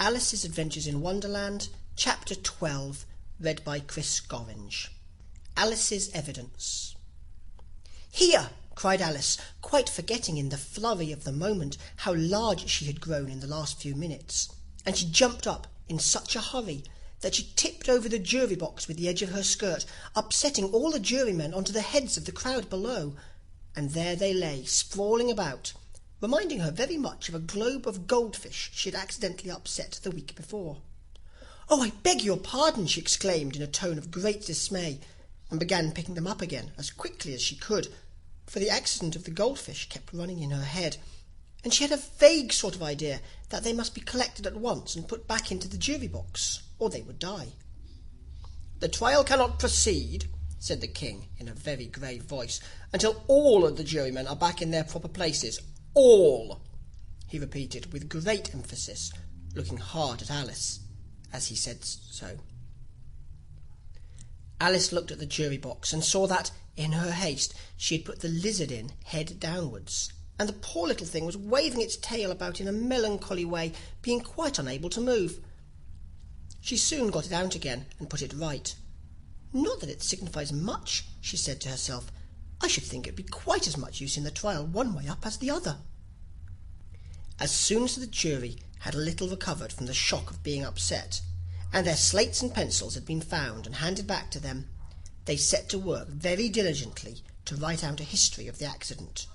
Alice's Adventures in Wonderland, Chapter 12, read by Chris Gorringe. Alice's Evidence. "Here!" cried Alice, quite forgetting in the flurry of the moment how large she had grown in the last few minutes, and she jumped up in such a hurry that she tipped over the jury box with the edge of her skirt, upsetting all the jurymen onto the heads of the crowd below, and there they lay sprawling about, reminding her very much of a globe of goldfish she had accidentally upset the week before. "Oh, I beg your pardon!" she exclaimed in a tone of great dismay, and began picking them up again as quickly as she could, for the accident of the goldfish kept running in her head, and she had a vague sort of idea that they must be collected at once and put back into the jury box, or they would die. "The trial cannot proceed," said the king in a very grave voice, "until all of the jurymen are back in their proper places. All," he repeated with great emphasis, looking hard at Alice as he said so. Alice looked at the jury box and saw that, in her haste, she had put the lizard in head downwards, and the poor little thing was waving its tail about in a melancholy way, being quite unable to move. She soon got it out again and put it right. "Not that it signifies much," she said to herself. "I should think it would be quite as much use in the trial one way up as the other." As soon as the jury had a little recovered from the shock of being upset, and their slates and pencils had been found and handed back to them, they set to work very diligently to write out a history of the accident,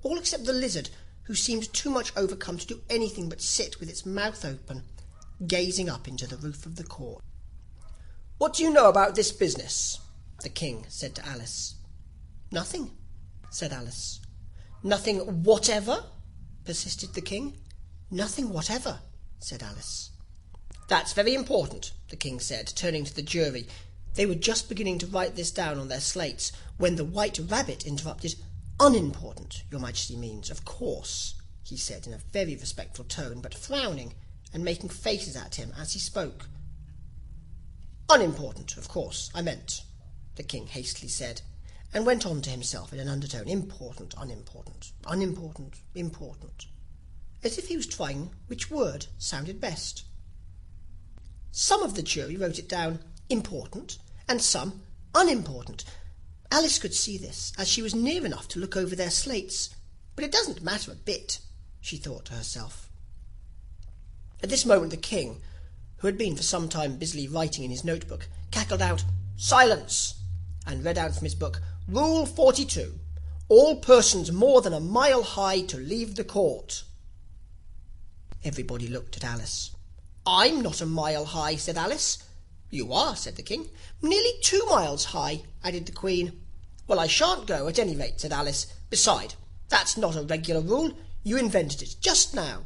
all except the lizard, who seemed too much overcome to do anything but sit with its mouth open, gazing up into the roof of the court. "What do you know about this business?" the king said to Alice. "Nothing," said Alice. "Nothing whatever?" persisted the king. "Nothing whatever," said Alice. "That's very important," the king said, turning to the jury. They were just beginning to write this down on their slates, when the white rabbit interrupted. "Unimportant, your majesty means, of course," he said in a very respectful tone, but frowning and making faces at him as he spoke. "Unimportant, of course, I meant," the king hastily said, and went on to himself in an undertone. "Important, unimportant, unimportant, important," as if he was trying which word sounded best. Some of the jury wrote it down important, and some unimportant. Alice could see this, as she was near enough to look over their slates, but it doesn't matter a bit, she thought to herself. At this moment the king, who had been for some time busily writing in his notebook, cackled out, "Silence!" and read out from his book, "Rule 42. All persons more than a mile high to leave the court." Everybody looked at Alice. "I'm not a mile high," said Alice. "You are," said the king. "Nearly 2 miles high," added the queen. "Well, I shan't go, at any rate," said Alice. "Beside, that's not a regular rule. You invented it just now."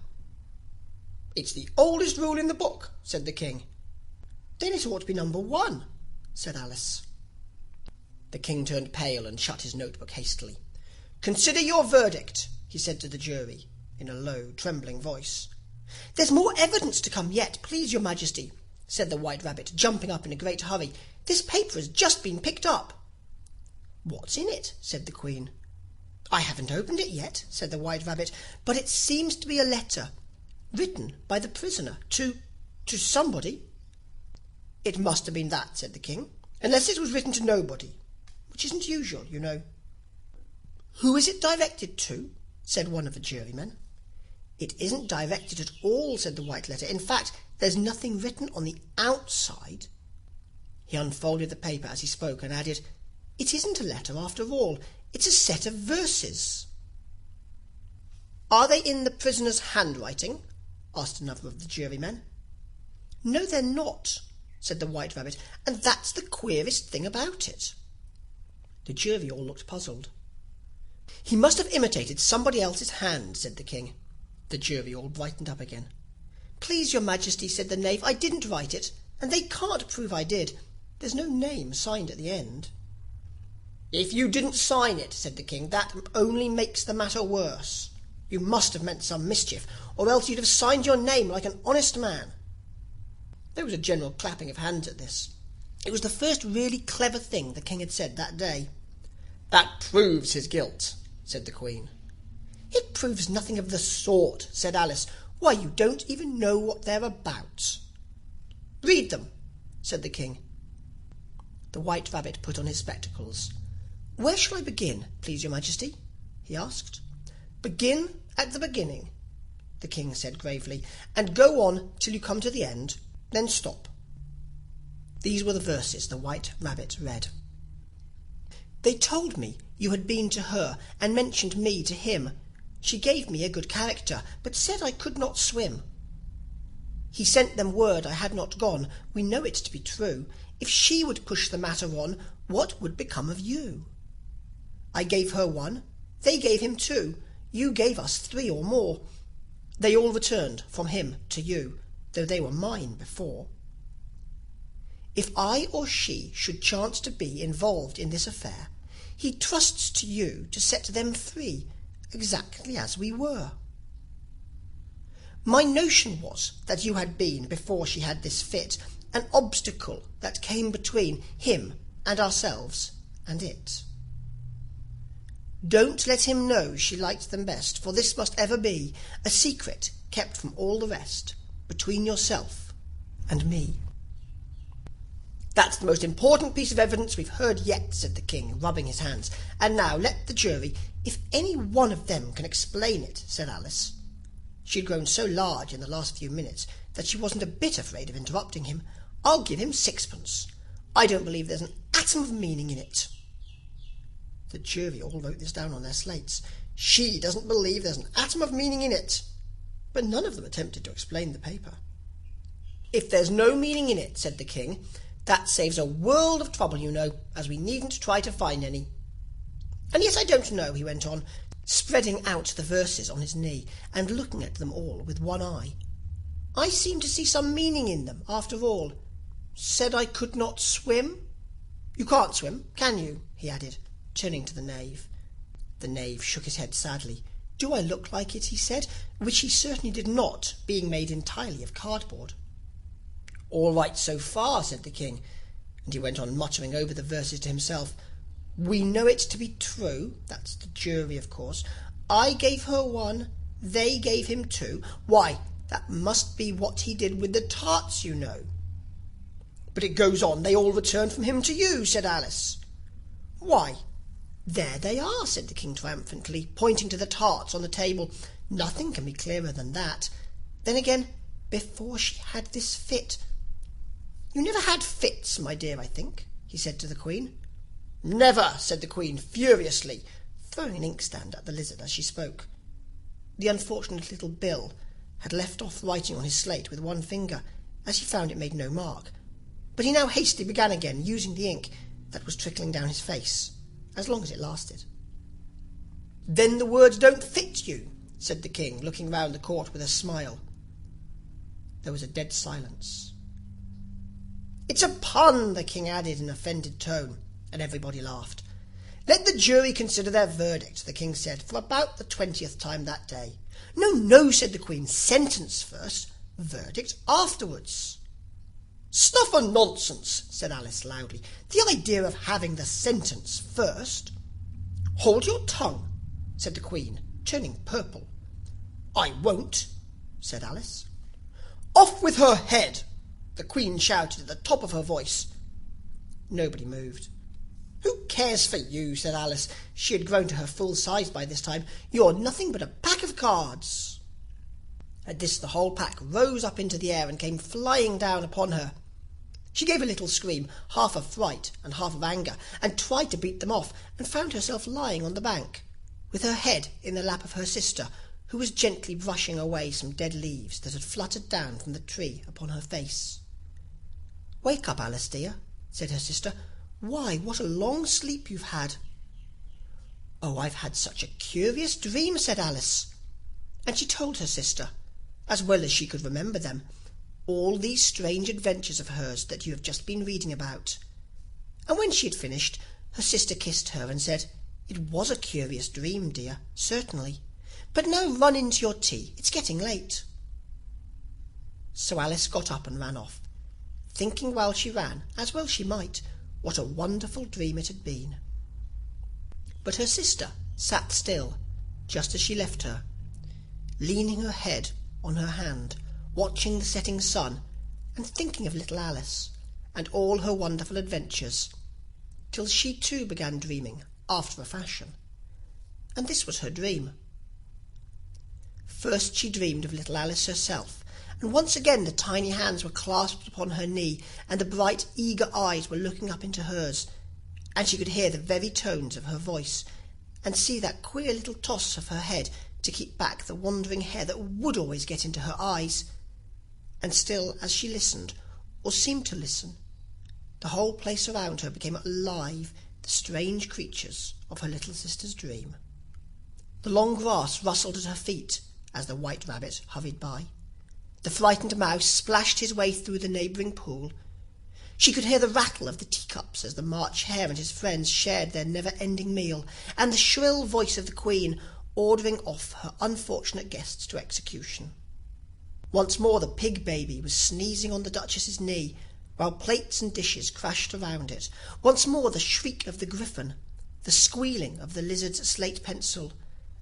"It's the oldest rule in the book," said the king. "Then it ought to be number 1, said Alice. The king turned pale and shut his notebook hastily. "Consider your verdict," he said to the jury, in a low, trembling voice. "There's more evidence to come yet, please your majesty," said the white rabbit, jumping up in a great hurry. "This paper has just been picked up." "What's in it?" said the queen. "I haven't opened it yet," said the white rabbit, "but it seems to be a letter written by the prisoner to somebody." "It must have been that," said the king, "unless it was written to nobody, which isn't usual, you know." "Who is it directed to?" said one of the jurymen. "It isn't directed at all," said the white letter. "In fact, there's nothing written on the outside." He unfolded the paper as he spoke and added, "It isn't a letter after all. It's a set of verses." "Are they in the prisoner's handwriting?" asked another of the jurymen. "No, they're not," said the white rabbit, "and that's the queerest thing about it." The jury all looked puzzled. "He must have imitated somebody else's hand," said the king. The jury all brightened up again. "Please your majesty," said the knave, "I didn't write it, and they can't prove I did. There's no name signed at the end." "If you didn't sign it," said the king, "that only makes the matter worse. You must have meant some mischief, or else you'd have signed your name like an honest man." There was a general clapping of hands at this. It was the first really clever thing the king had said that day. "That proves his guilt," said the queen. "It proves nothing of the sort," said Alice. Why, you don't even know what they're about." "Read them," said the king. The White Rabbit put on his spectacles. "Where shall I begin, please your majesty?" he asked. "Begin at the beginning," the king said gravely, "and go on till you come to the end, then stop." These were the verses the White Rabbit read. "They told me you had been to her, and mentioned me to him. She gave me a good character, but said I could not swim. He sent them word I had not gone. We know it to be true. If she would push the matter on, what would become of you? I gave her 1, they gave him 2, you gave us 3 or more. They all returned from him to you, though they were mine before. If I or she should chance to be involved in this affair, he trusts to you to set them free, exactly as we were. My notion was that you had been, before she had this fit, an obstacle that came between him and ourselves and it. Don't let him know she liked them best, for this must ever be a secret kept from all the rest, between yourself and me." "That's the most important piece of evidence we've heard yet," said the king, rubbing his hands. "And now let the jury—" "If any one of them can explain it," said Alice. She had grown so large in the last few minutes that she wasn't a bit afraid of interrupting him. "I'll give him 6pence. I don't believe there's an atom of meaning in it." The jury all wrote this down on their slates. She doesn't believe there's an atom of meaning in it. But none of them attempted to explain the paper. "If there's no meaning in it," said the king, "that saves a world of trouble, you know, as we needn't try to find any. And yet I don't know," he went on, spreading out the verses on his knee, and looking at them all with one eye. "I seem to see some meaning in them, after all. Said I could not swim. You can't swim, can you?" he added, turning to the knave. The knave shook his head sadly. "Do I look like it?" he said, which he certainly did not, being made entirely of cardboard. "All right so far," said the king, and he went on muttering over the verses to himself. "We know it to be true," that's the jury, of course. "I gave her 1, they gave him 2. Why, that must be what he did with the tarts, you know." "But it goes on, they all returned from him to you," said Alice. "Why, there they are," said the king triumphantly, pointing to the tarts on the table. "Nothing can be clearer than that. Then again, before she had this fit. You never had fits, my dear, I think," he said to the queen. "Never," said the queen furiously, throwing an inkstand at the lizard as she spoke. The unfortunate little Bill had left off writing on his slate with one finger, as he found it made no mark, but he now hastily began again, using the ink that was trickling down his face, as long as it lasted. "Then the words don't fit you," said the king, looking round the court with a smile. There was a dead silence. "It's a pun," the king added in an offended tone, and everybody laughed. "Let the jury consider their verdict," the king said, for about the 20th time that day. "No, no," said the queen. "Sentence first, verdict afterwards." "Stuff and nonsense," said Alice loudly. "The idea of having the sentence first." "Hold your tongue," said the queen, turning purple. "I won't," said Alice. "Off with her head," the queen shouted at the top of her voice. Nobody moved. "Who cares for you?" said Alice. She had grown to her full size by this time. "You're nothing but a pack of cards." At this the whole pack rose up into the air and came flying down upon her. She gave a little scream, half of fright and half of anger, and tried to beat them off, and found herself lying on the bank, with her head in the lap of her sister, who was gently brushing away some dead leaves that had fluttered down from the tree upon her face. "Wake up, Alice dear," said her sister. "Why, what a long sleep you've had." "Oh, I've had such a curious dream," said Alice. And she told her sister, as well as she could remember them, all these strange adventures of hers that you have just been reading about. And when she had finished, her sister kissed her and said, "It was a curious dream, dear, certainly. But now run into your tea, it's getting late." So Alice got up and ran off, thinking while she ran, as well she might, what a wonderful dream it had been. But her sister sat still, just as she left her, leaning her head on her hand, watching the setting sun, and thinking of little Alice, and all her wonderful adventures, till she too began dreaming after a fashion. And this was her dream. First she dreamed of little Alice herself, and once again the tiny hands were clasped upon her knee, and the bright, eager eyes were looking up into hers, and she could hear the very tones of her voice, and see that queer little toss of her head to keep back the wandering hair that would always get into her eyes. And still, as she listened, or seemed to listen, the whole place around her became alive, the strange creatures of her little sister's dream. The long grass rustled at her feet as the white rabbit hurried by. The frightened mouse splashed his way through the neighbouring pool. She could hear the rattle of the teacups as the March Hare and his friends shared their never-ending meal, and the shrill voice of the Queen ordering off her unfortunate guests to execution. Once more the pig baby was sneezing on the Duchess's knee, while plates and dishes crashed around it. Once more the shriek of the griffin, the squealing of the lizard's slate pencil,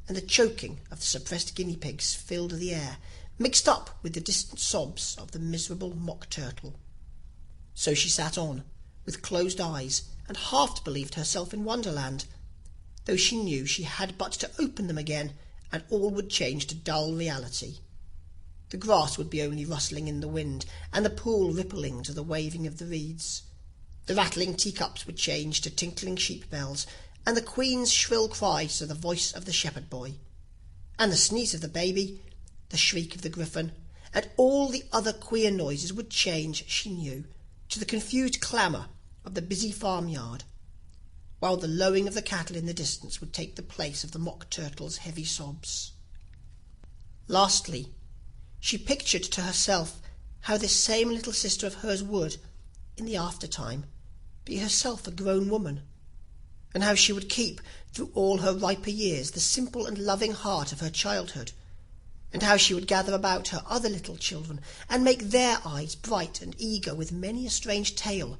and the choking of the suppressed guinea pigs filled the air, mixed up with the distant sobs of the miserable mock turtle. So she sat on, with closed eyes, and half believed herself in Wonderland, though she knew she had but to open them again, and all would change to dull reality. The grass would be only rustling in the wind, and the pool rippling to the waving of the reeds. The rattling teacups would change to tinkling sheep bells, and the Queen's shrill cries to the voice of the shepherd boy. And the sneeze of the baby, the shriek of the griffin, and all the other queer noises would change, she knew, to the confused clamour of the busy farmyard, while the lowing of the cattle in the distance would take the place of the mock turtle's heavy sobs. Lastly, she pictured to herself how this same little sister of hers would, in the after-time, be herself a grown woman, and how she would keep, through all her riper years, the simple and loving heart of her childhood, and how she would gather about her other little children, and make their eyes bright and eager with many a strange tale,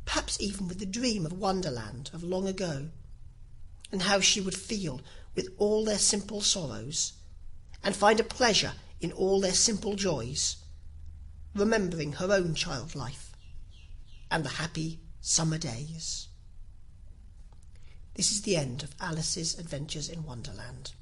perhaps even with the dream of Wonderland of long ago, and how she would feel with all their simple sorrows, and find a pleasure in all their simple joys, remembering her own child life and the happy summer days. This is the end of Alice's Adventures in Wonderland.